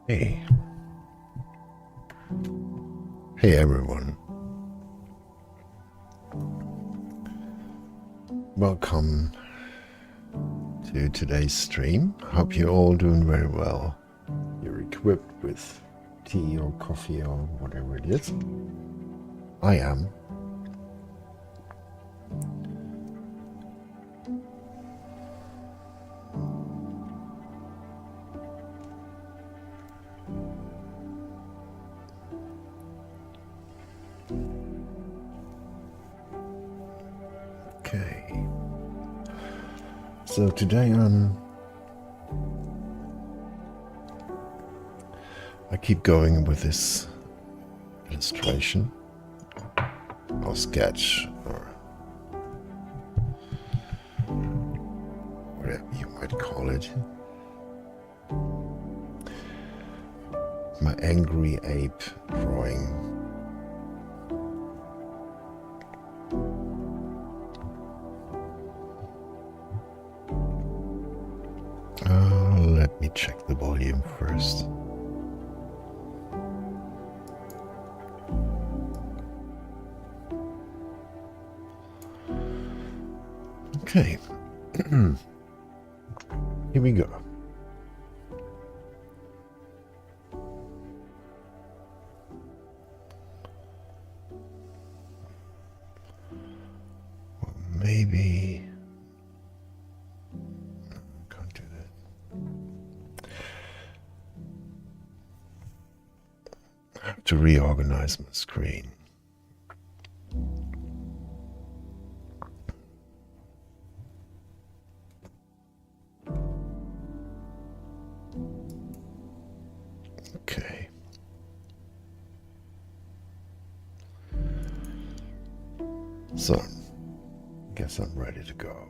Hey. Hey everyone. Welcome to today's stream. Hope you're all doing very well. You're equipped with tea or coffee or whatever it is. I am. Okay. So today I keep going with this illustration or sketch or whatever you might call it. My angry ape drawing. Let me check the volume first. Okay. Here we go. Well, maybe I can't do that. I have to reorganize my screen. Okay. So, guess I'm ready to go.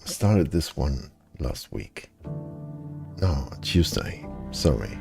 I started this one last week. No, Tuesday. Sorry.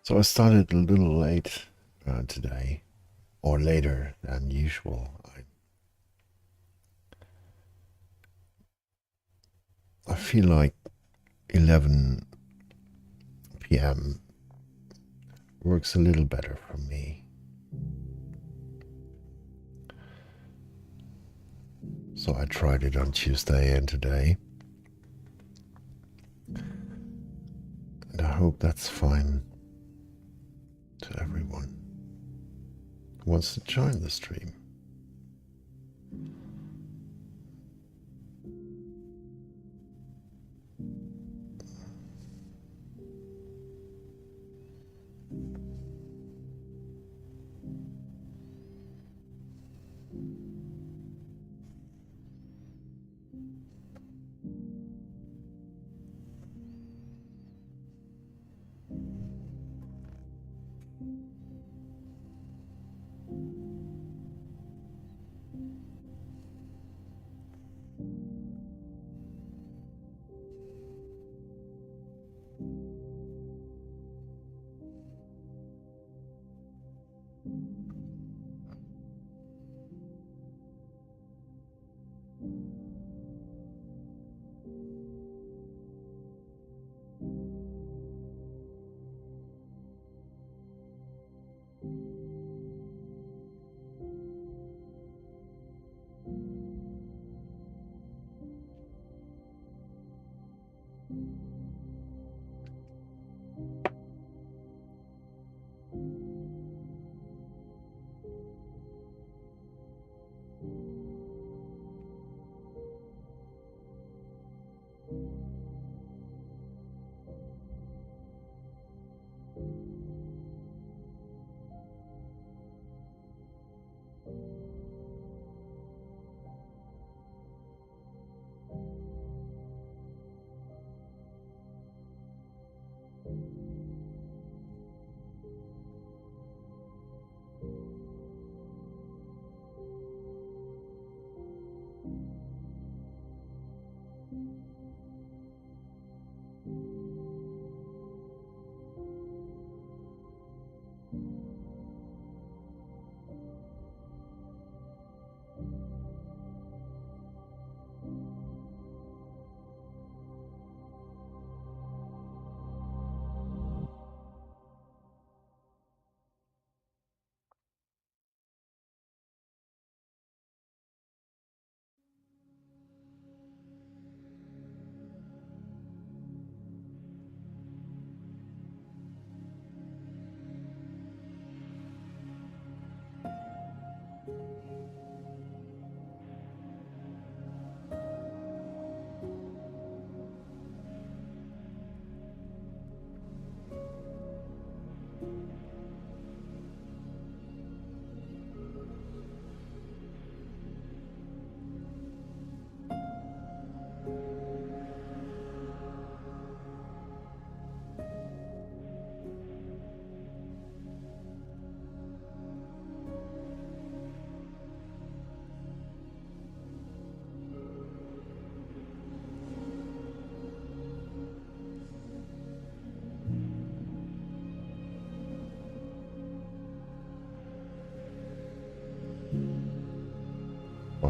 So I started a little late today, or later than usual. I feel like 11 p.m. works a little better for me. So I tried it on Tuesday and today. And I hope that's fine to everyone who wants to join the stream.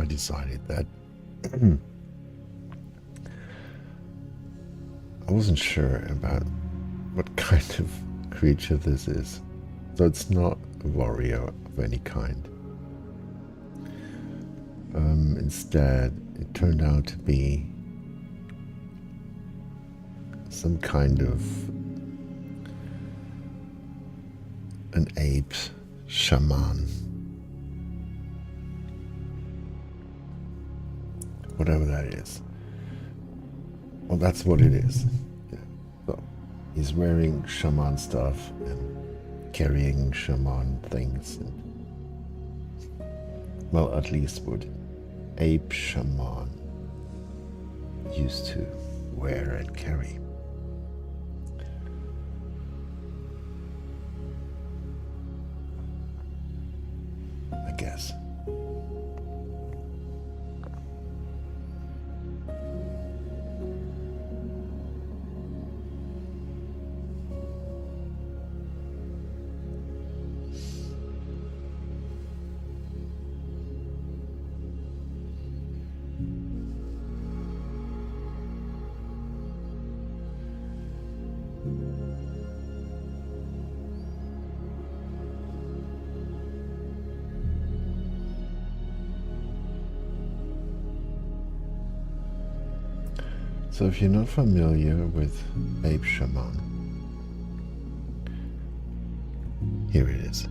decided that I wasn't sure about what kind of creature this is. So it's not a warrior of any kind. Instead, it turned out to be some kind of an ape shaman. Whatever that is. Well, that's what it is. Yeah. So, he's wearing shaman stuff and carrying shaman things. And, well, at least what ape shaman used to wear and carry. I guess. So if you're not familiar with Ape Shaman, here it is.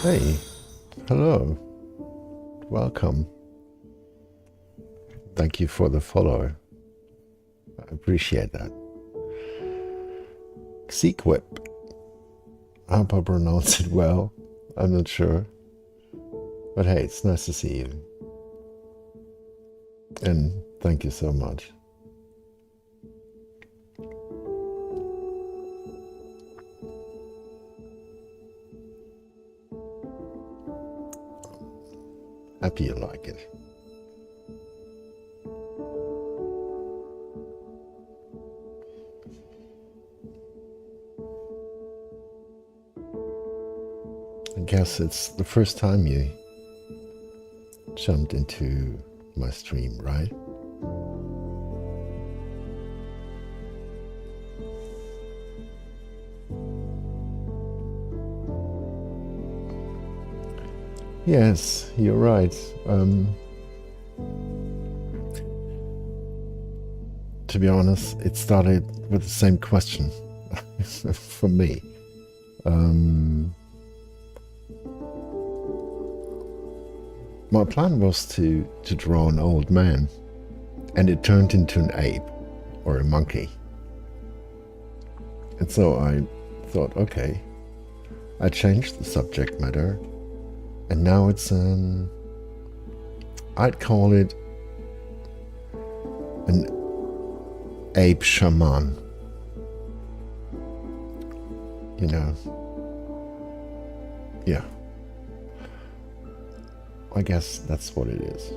Hey, hello, welcome. Thank you for the follow. I appreciate that. Sequip. I hope I pronounce it well. I'm not sure. But hey, it's nice to see you. And thank you so much. Happy you like it. I guess it's the first time you jumped into my stream, right? Yes, you're right. To be honest, it started with the same question for me. My plan was to draw an old man, and it turned into an ape or a monkey. And so I thought, okay, I changed the subject matter, and now it's I'd call it an ape shaman. You know, yeah. I guess that's what it is.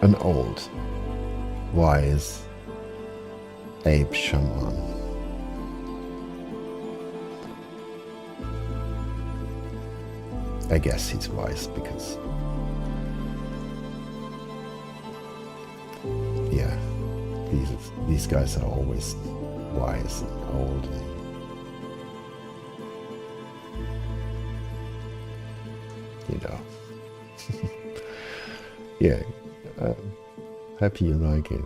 An old, wise ape shaman. I guess he's wise because, yeah, these guys are always wise and old. And, you know. Yeah, happy you like it.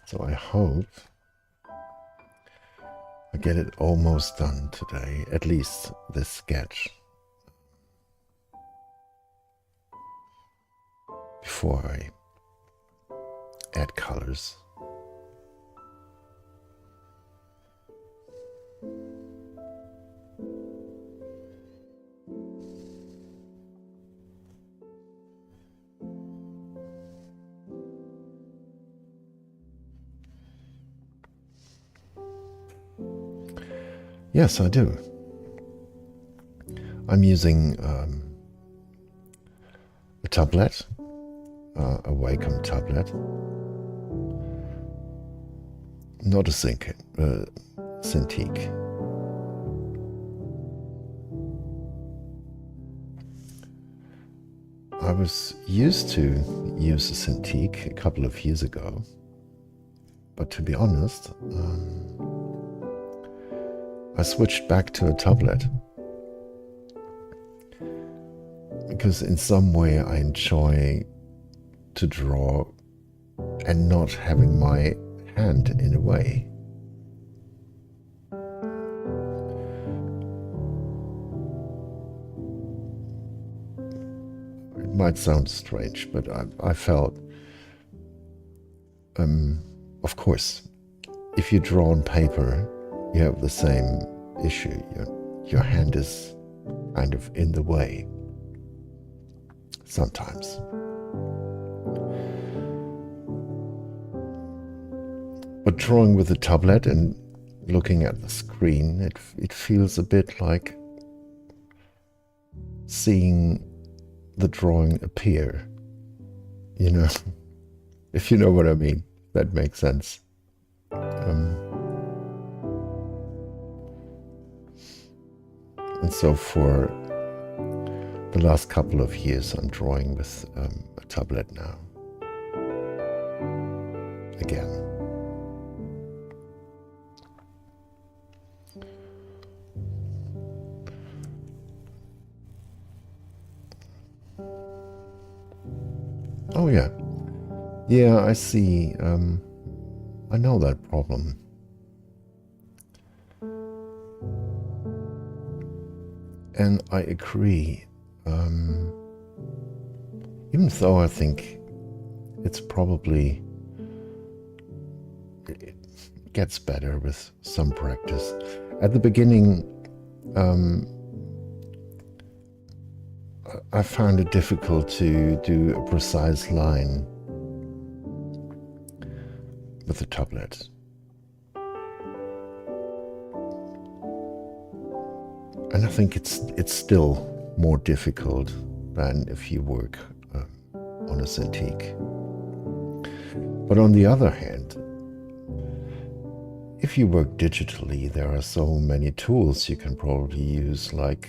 So I hope I get it almost done today, at least this sketch, before I add colors. Yes, I do. I'm using a tablet, a Wacom tablet, not a Cintiq. I was used to use a Cintiq a couple of years ago, but to be honest, I switched back to a tablet because in some way I enjoy to draw and not having my hand in a way. It might sound strange, but I felt, of course, if you draw on paper, you have the same issue. Your hand is kind of in the way sometimes. But drawing with a tablet and looking at the screen, it feels a bit like seeing the drawing appear, you know, if you know what I mean, that makes sense. And so for the last couple of years, I'm drawing with a tablet now. Again. Oh yeah. Yeah, I see. I know that problem. And I agree. Um, Even though I think it's probably it gets better with some practice. At the beginning, um, I found it difficult to do a precise line with the tablet. And I think it's still more difficult than if you work on a Cintiq. But on the other hand, if you work digitally, there are so many tools you can probably use, like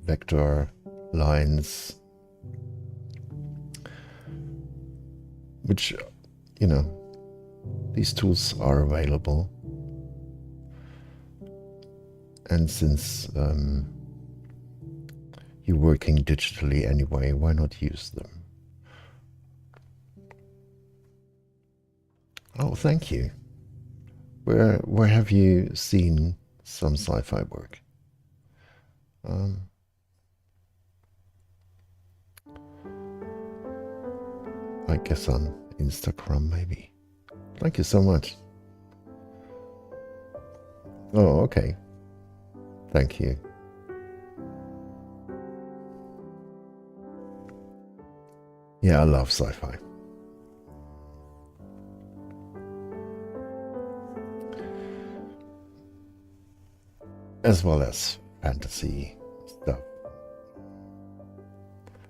vector lines, which, you know, these tools are available. And since you're working digitally anyway, why not use them? Oh, thank you. Where have you seen some sci-fi work? I guess on Instagram, maybe. Thank you so much. Oh, okay. Thank you. Yeah, I love sci-fi. As well as fantasy stuff.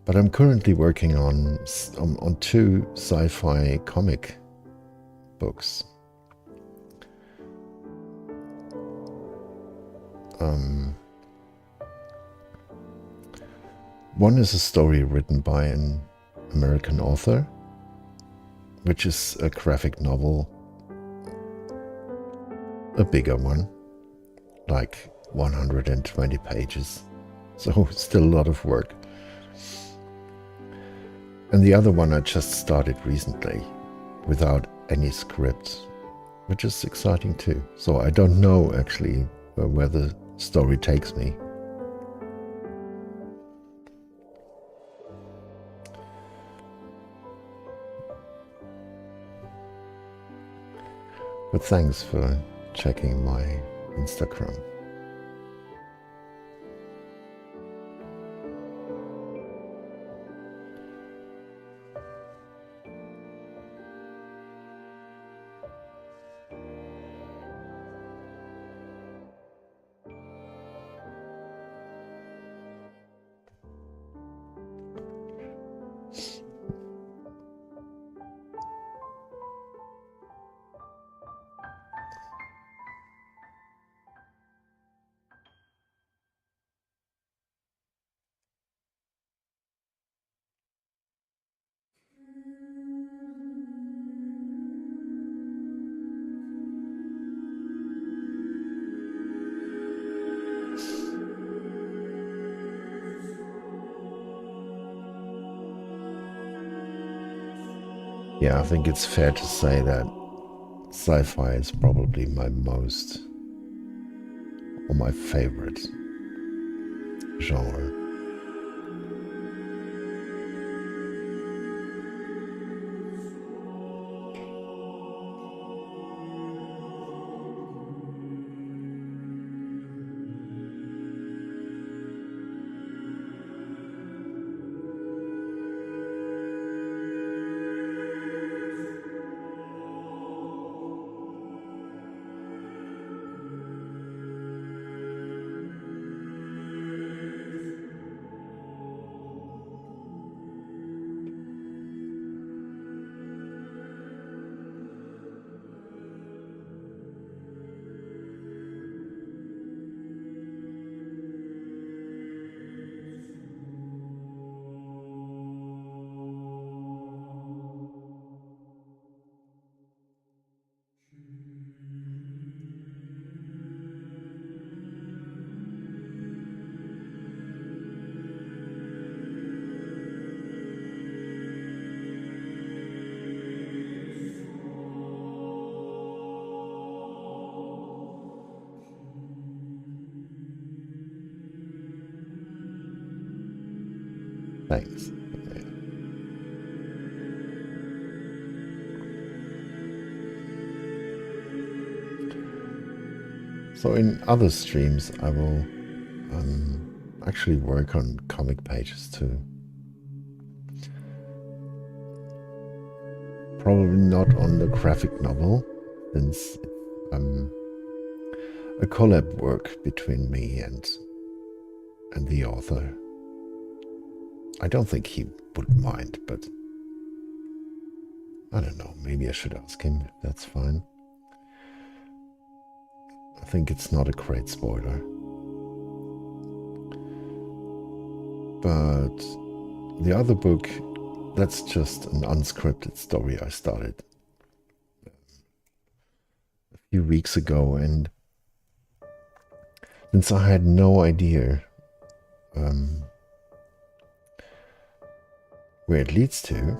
But I'm currently working on two sci-fi comic books. One is a story written by an American author, which is a graphic novel, a bigger one, like 120 pages. So still a lot of work. And the other one I just started recently without any script, which is exciting too. So I don't know actually where the story takes me. But thanks for checking my Instagram. Yeah, I think it's fair to say that sci-fi is probably my most or my favorite genre. Thanks. So in other streams, I will actually work on comic pages too. Probably not on the graphic novel, since a collab work between me and the author. I don't think he would mind, but I don't know, maybe I should ask him if that's fine. I think it's not a great spoiler. But the other book, that's just an unscripted story I started a few weeks ago, and since I had no idea where it leads to,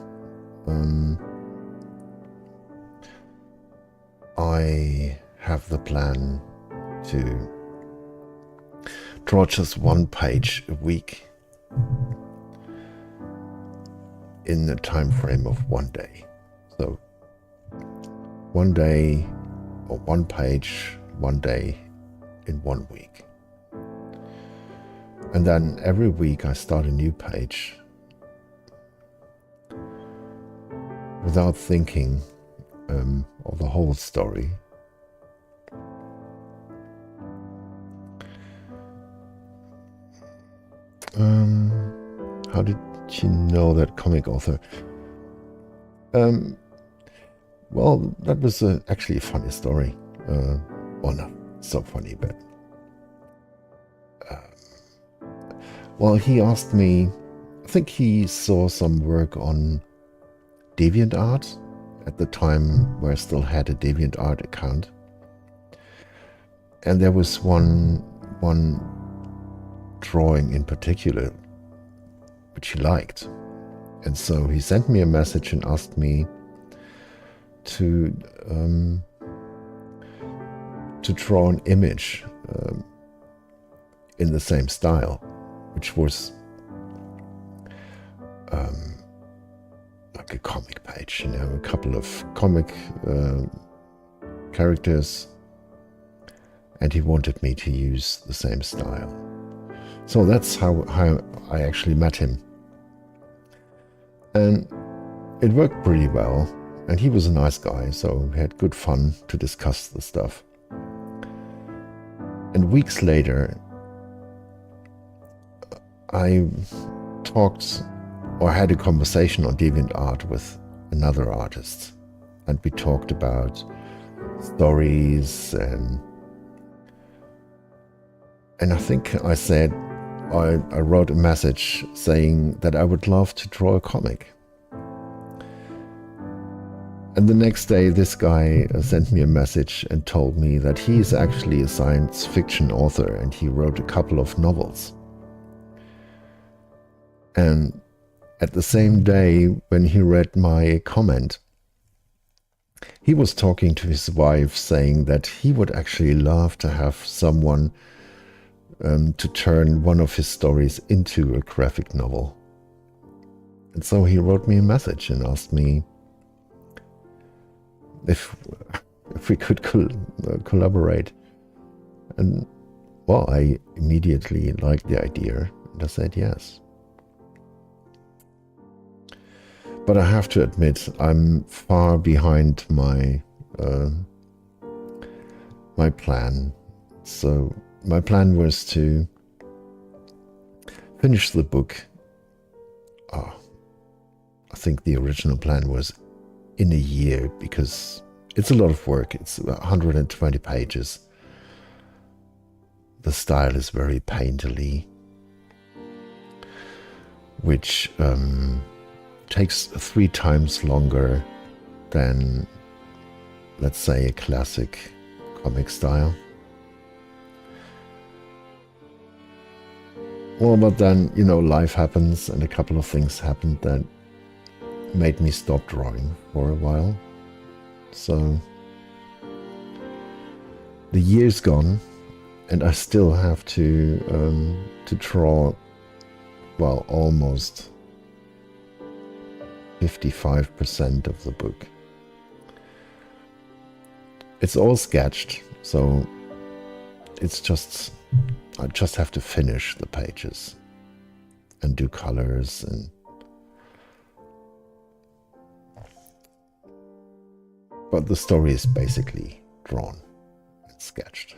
I have the plan to draw just one page a week in the time frame of one day. So one day or one page, one day in 1 week. And then every week I start a new page without thinking of the whole story. How did you know that comic author? Well, that was actually a funny story. Well, not so funny, but well, he asked me, I think he saw some work on DeviantArt at the time where I still had a DeviantArt account. And there was one drawing in particular which he liked. And so he sent me a message and asked me to draw an image in the same style, which was like a comic page, you know, a couple of comic characters, and he wanted me to use the same style. So that's how I actually met him. And it worked pretty well, and he was a nice guy, so we had good fun to discuss the stuff. And weeks later, I talked or had a conversation on DeviantArt with another artist, and we talked about stories, and I think I said, I wrote a message saying that I would love to draw a comic. And the next day, this guy sent me a message and told me that he is actually a science fiction author, and he wrote a couple of novels. And at the same day, when he read my comment, he was talking to his wife, saying that he would actually love to have someone to turn one of his stories into a graphic novel. And so he wrote me a message and asked me if we could collaborate. And well, I immediately liked the idea, and I said yes. But I have to admit, I'm far behind my my plan. So my plan was to finish the book. I think the original plan was in a year, because it's a lot of work. It's 120 pages. The style is very painterly, which takes 3 times longer than, let's say, a classic comic style. Well, but then, you know, life happens, and a couple of things happened that made me stop drawing for a while. So the year's gone, and I still have to draw, well, almost 55% of the book. It's all sketched, so it's just, I just have to finish the pages and do colors, and but the story is basically drawn and sketched.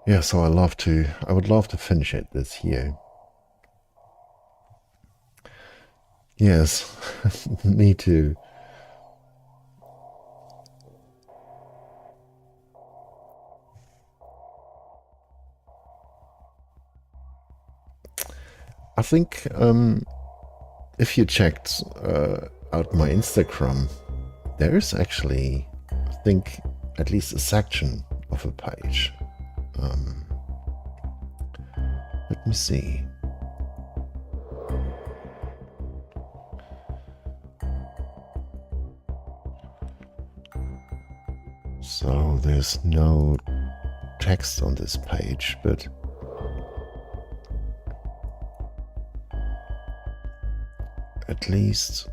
Yeah, so I would love to finish it this year. Yes, me too. I think if you checked out my Instagram, there is actually, I think, at least a section of a page. Let me see. So there's no text on this page, but at least,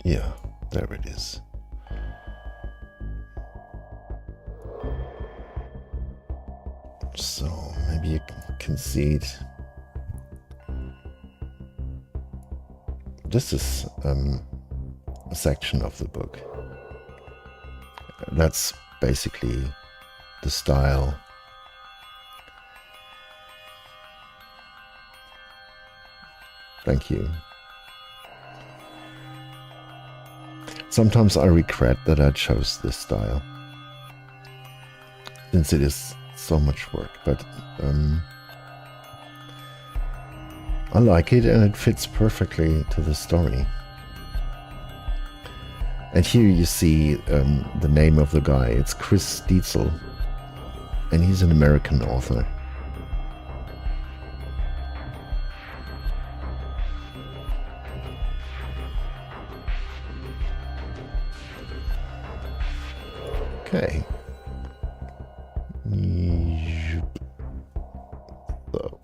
yeah, there it is. So maybe you can see it. This is a section of the book. That's basically the style. Thank you. Sometimes I regret that I chose this style, since it is so much work, but I like it and it fits perfectly to the story. And here you see the name of the guy. It's Chris Dietzel, and he's an American author. Okay. So.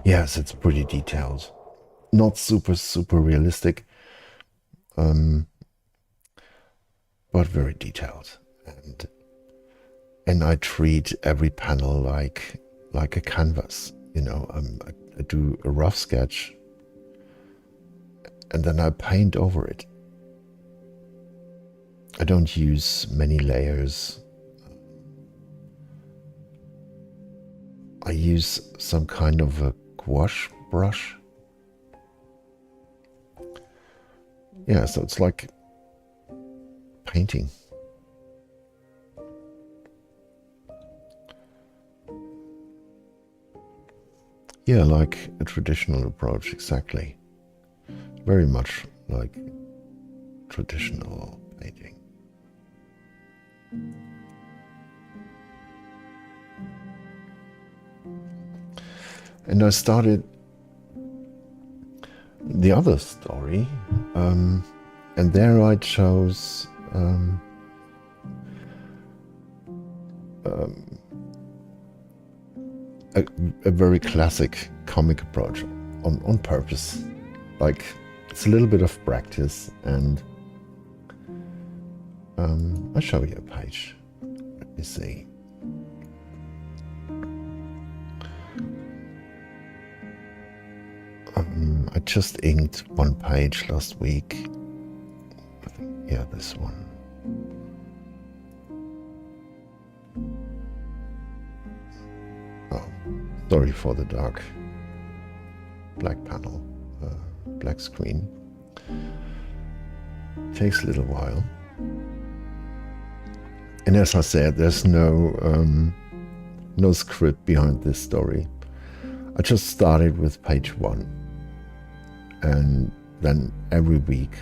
Yes, it's pretty detailed. Not super realistic, but very detailed. And I treat every panel like a canvas. You know, I do a rough sketch, and then I paint over it. I don't use many layers. I use some kind of a gouache brush. Yeah, so it's like painting. Yeah, like a traditional approach, exactly. Very much like traditional painting. And I started the other story, and there I chose a very classic comic approach on purpose. Like, it's a little bit of practice, and I'll show you a page. Let me see. I just inked one page last week. I think, yeah, this one. Oh, sorry for the dark black panel, black screen. Takes a little while. And as I said, there's no script behind this story. I just started with page 1. And then every week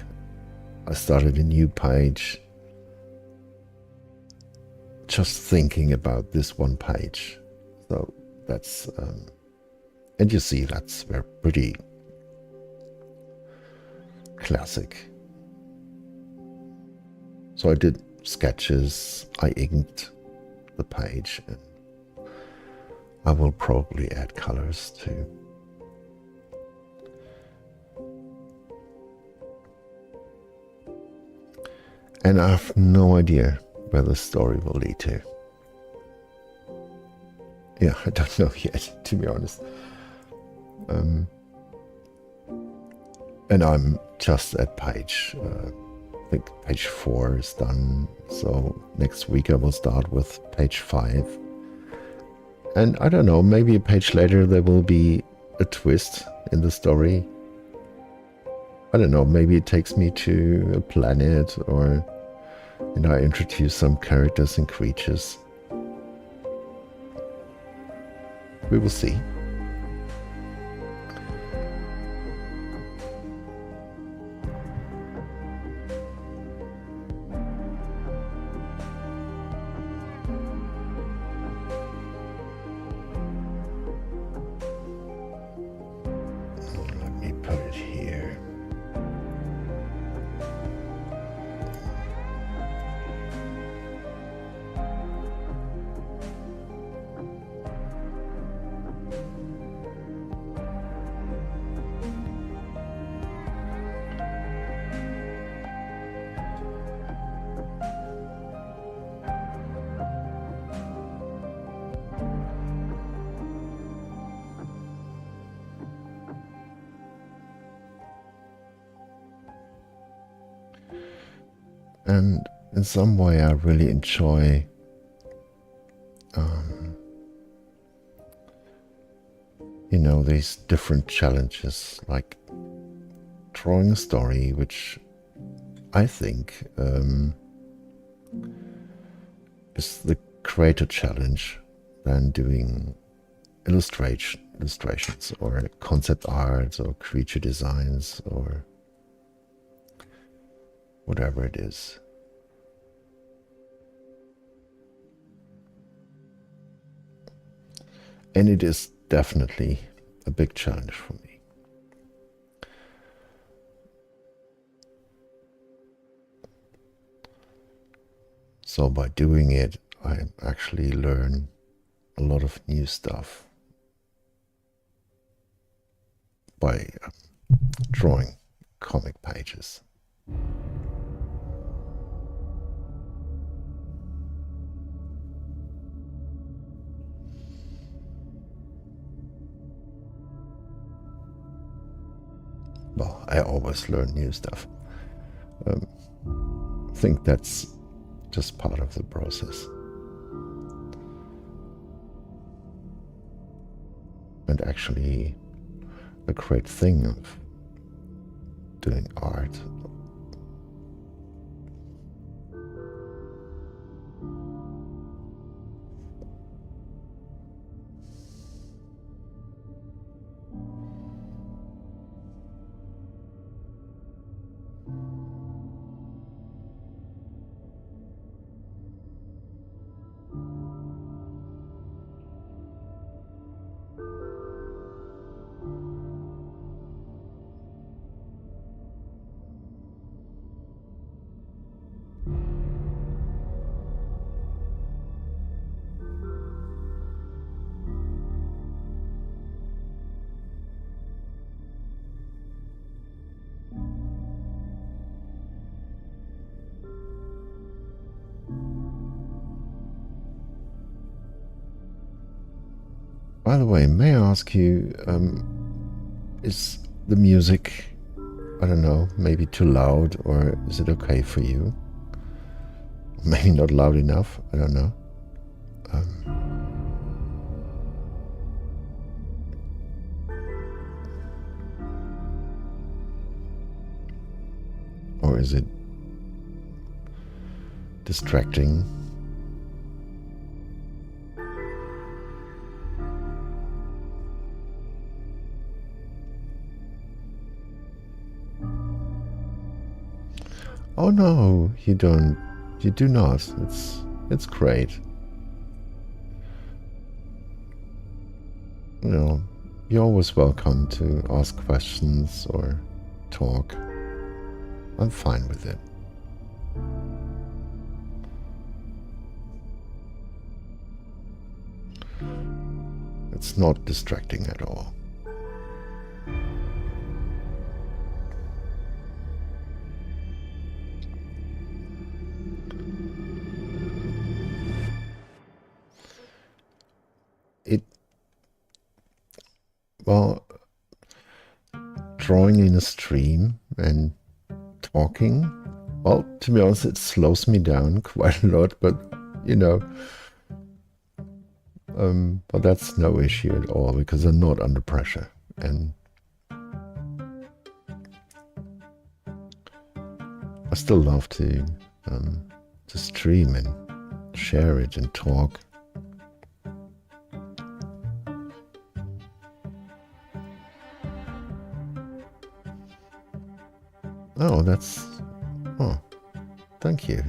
I started a new page, just thinking about this one page. So That's and you see that's very pretty classic. So I did sketches, I inked the page, and I will probably add colors too. And I have no idea where the story will lead to. Yeah, I don't know yet, to be honest. And I'm just at page, I think page 4 is done. So next week I will start with page 5. And I don't know, maybe a page later there will be a twist in the story. I don't know, maybe it takes me to a planet, or I introduce some characters and creatures. We will see. Let me put it here. And in some way I really enjoy these different challenges, like drawing a story, which I think is the greater challenge than doing illustrations or concept art or creature designs or whatever it is. And it is definitely a big challenge for me. So by doing it, I actually learn a lot of new stuff by drawing comic pages. Well, I always learn new stuff. I think that's just part of the process. And actually, a great thing of doing art By the way, may I ask you, is the music, I don't know, maybe too loud, or is it okay for you? Maybe not loud enough, I don't know. Or is it distracting? Oh no, you don't. You do not. It's great. you know, you're always welcome to ask questions or talk. I'm fine with it. It's not distracting at all. Well, drawing in a stream and talking, well, to be honest, it slows me down quite a lot, but you know, but that's no issue at all because I'm not under pressure. And I still love to stream and share it and talk. Oh, thank you.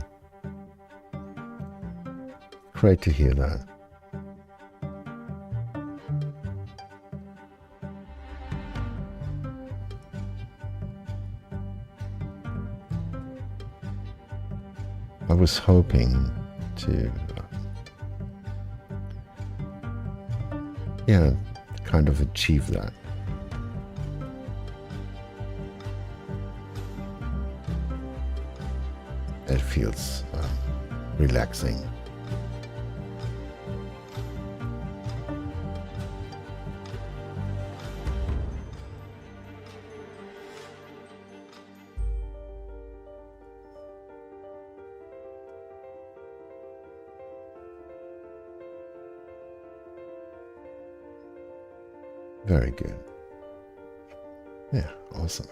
Great to hear that. I was hoping to, kind of achieve that. It feels relaxing. Very good. Yeah, awesome.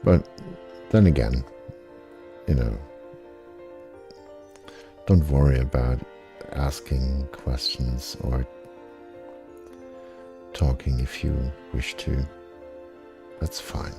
But then again, don't worry about asking questions or talking if you wish to. That's fine.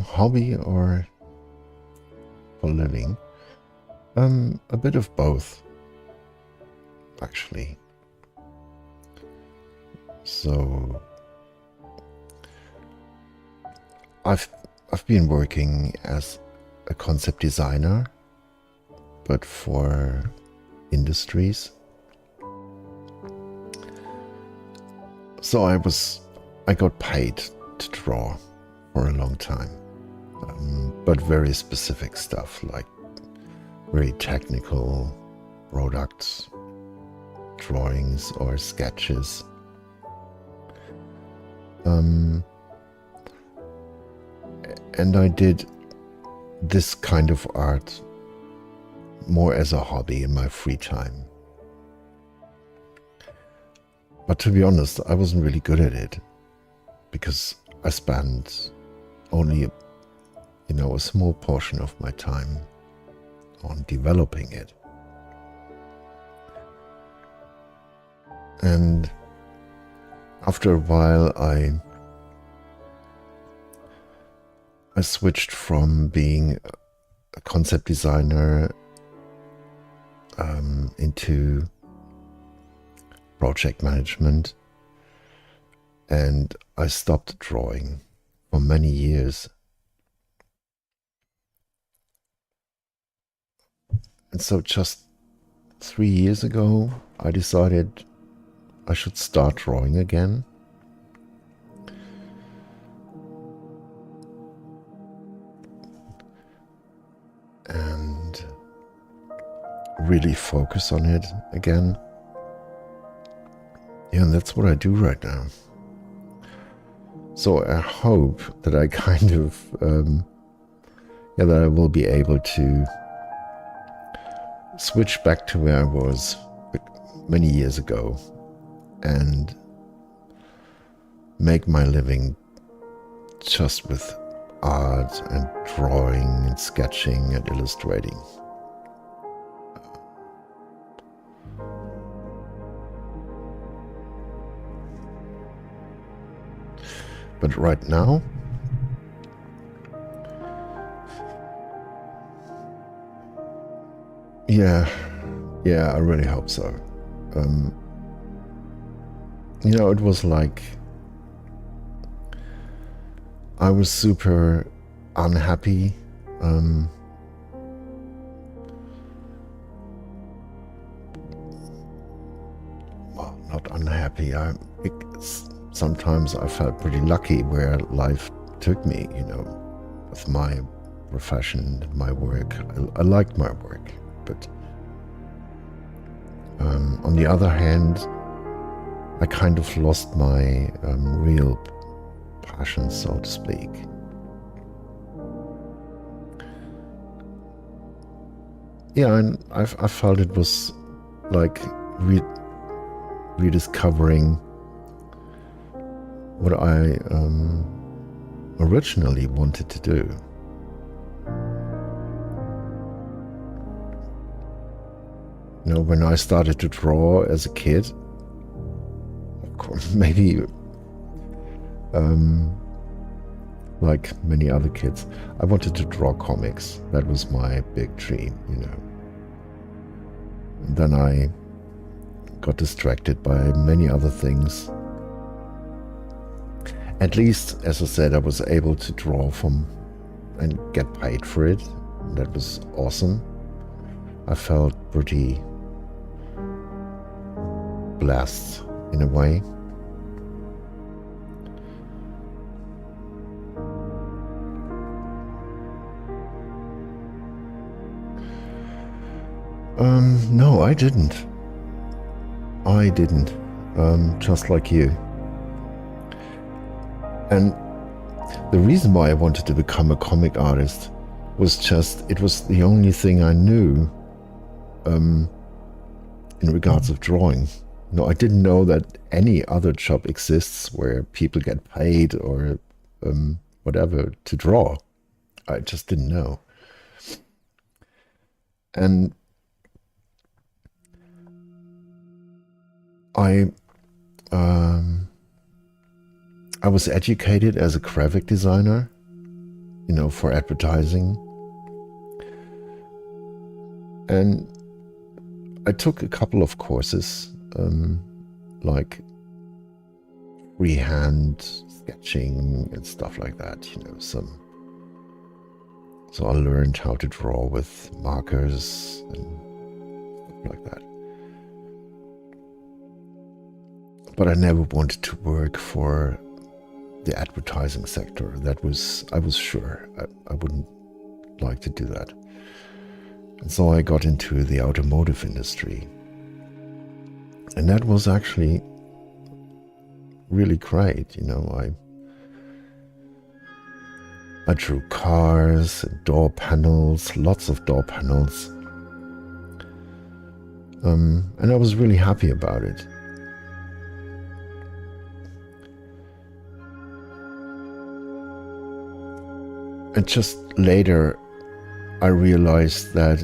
Hobby or for living? A bit of both, actually. So I've been working as a concept designer, but for industries. So I got paid to draw for a long time, but very specific stuff, like very technical products, drawings or sketches. And I did this kind of art more as a hobby in my free time. But to be honest, I wasn't really good at it because I spent only, a small portion of my time on developing it. And after a while, I switched from being a concept designer into project management, and I stopped drawing for many years. And so just 3 years ago, I decided I should start drawing again. And really focus on it again. Yeah, and that's what I do right now. So I hope that I kind of, that I will be able to switch back to where I was many years ago and make my living just with art and drawing and sketching and illustrating. But right now, yeah, I really hope so. It was like I was super unhappy. Well, not unhappy. Sometimes I felt pretty lucky where life took me, with my profession, my work. I liked my work, but on the other hand, I kind of lost my real passion, so to speak. Yeah, and I felt it was like rediscovering what I originally wanted to do. When I started to draw as a kid, of course, maybe like many other kids, I wanted to draw comics. That was my big dream, And then I got distracted by many other things. At least, as I said, I was able to draw and get paid for it. That was awesome. I felt pretty blessed in a way. No, I didn't. Just like you. And the reason why I wanted to become a comic artist was it was the only thing I knew in regards of drawing. I didn't know that any other job exists where people get paid or whatever to draw. I just didn't know. And I was educated as a graphic designer, for advertising. And I took a couple of courses, like freehand sketching and stuff like that, so I learned how to draw with markers and stuff like that. But I never wanted to work for the advertising sector. I was sure I wouldn't like to do that. And so I got into the automotive industry. And that was actually really great. I drew cars, door panels, lots of door panels. And I was really happy about it. And just later, I realized that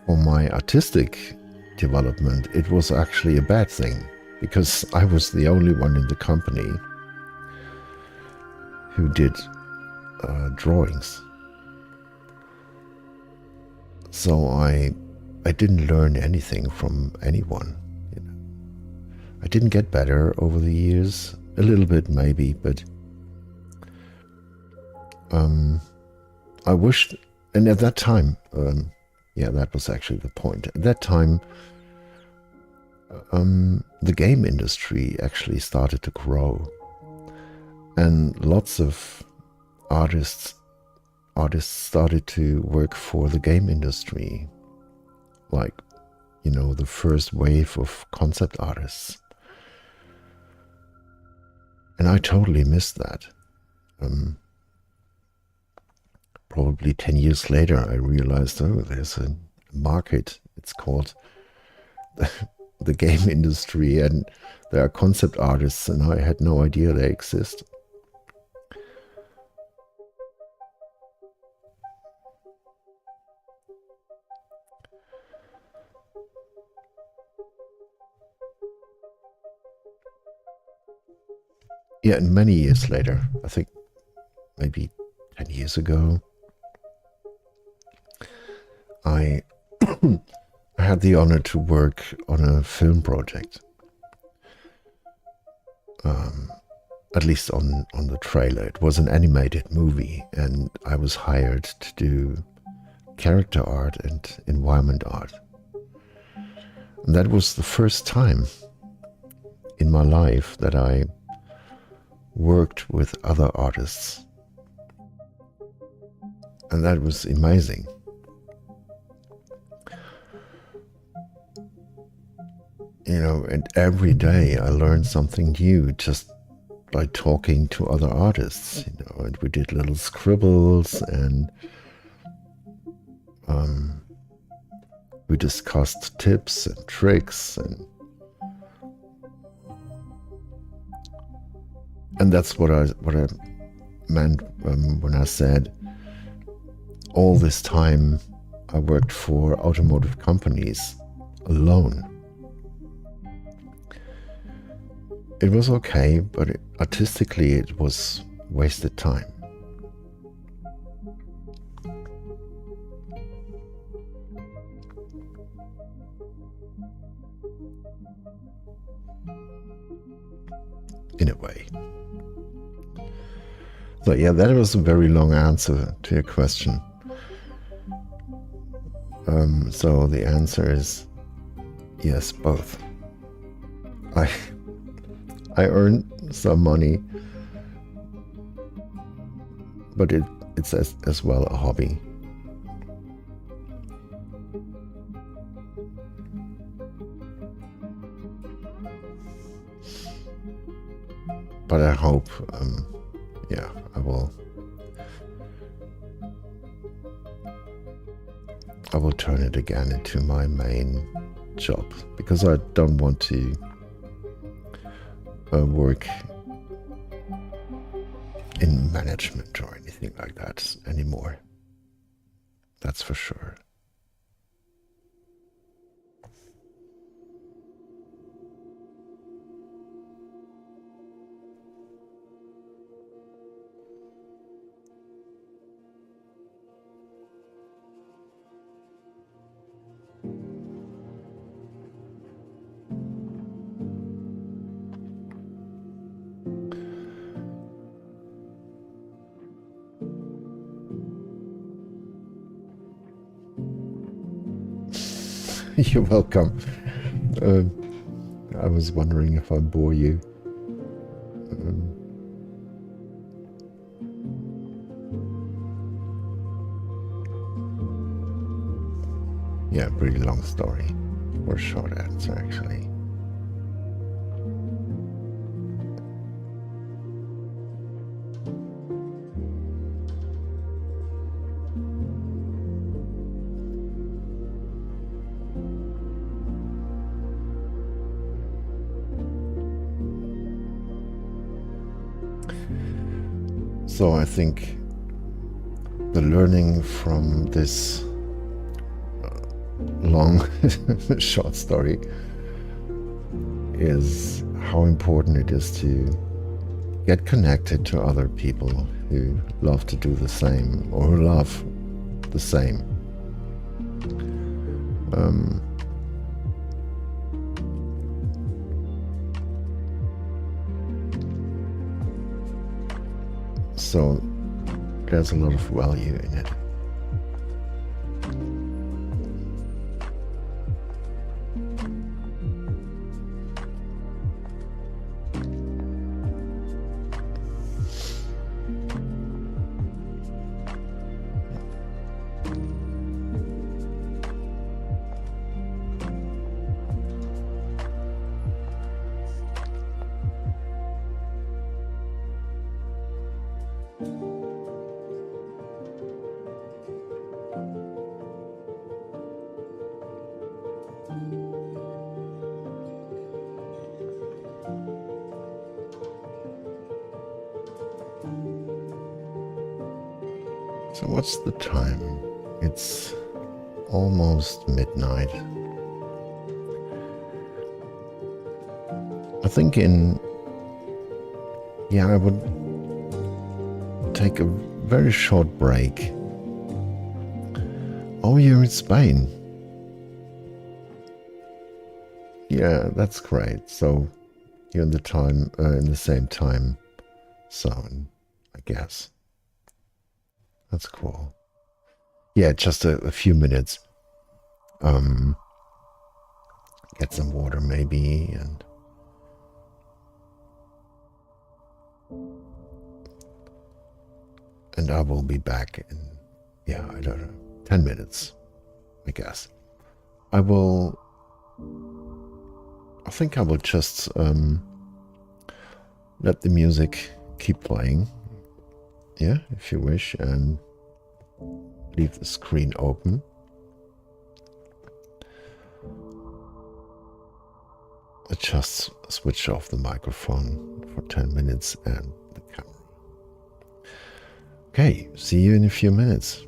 for my artistic development, it was actually a bad thing, because I was the only one in the company who did drawings. So I didn't learn anything from anyone. I didn't get better over the years, a little bit maybe, but I wished, and at that time, that was actually the point. At that time, the game industry actually started to grow, and lots of artists started to work for the game industry, like, the first wave of concept artists. And I totally missed that. Probably 10 years later, I realized, there's a market. It's called the game industry, and there are concept artists, and I had no idea they exist. Yeah, and many years later, I think maybe 10 years ago, I had the honor to work on a film project. At least on the trailer. It was an animated movie, and I was hired to do character art and environment art. And that was the first time in my life that I worked with other artists. And that was amazing. And every day I learned something new just by talking to other artists, and we did little scribbles, and we discussed tips and tricks, and that's what I meant when I said all this time I worked for automotive companies alone. It was okay, but artistically it was wasted time. In a way. So yeah, that was a very long answer to your question. So the answer is yes, both. I earned some money, but it's as well a hobby. But I hope, I will turn it again into my main job, because I don't want to work in management or anything like that anymore. That's for sure. You're welcome. I was wondering if I bore you. Yeah, pretty long story, or short answer actually. So I think the learning from this long short story is how important it is to get connected to other people who love to do the same or who love the same. So there's a lot of value in it. So what's the time? It's almost midnight. I think I would take a very short break. Oh, you're in Spain. Yeah, that's great. So you're in the same time zone, I guess. That's cool. Yeah, just a few minutes. Get some water maybe, and I will be back in, I don't know, 10 minutes, I guess. I think I will just let the music keep playing. Yeah, if you wish, and leave the screen open. I just switch off the microphone for 10 minutes and the camera. Okay, see you in a few minutes.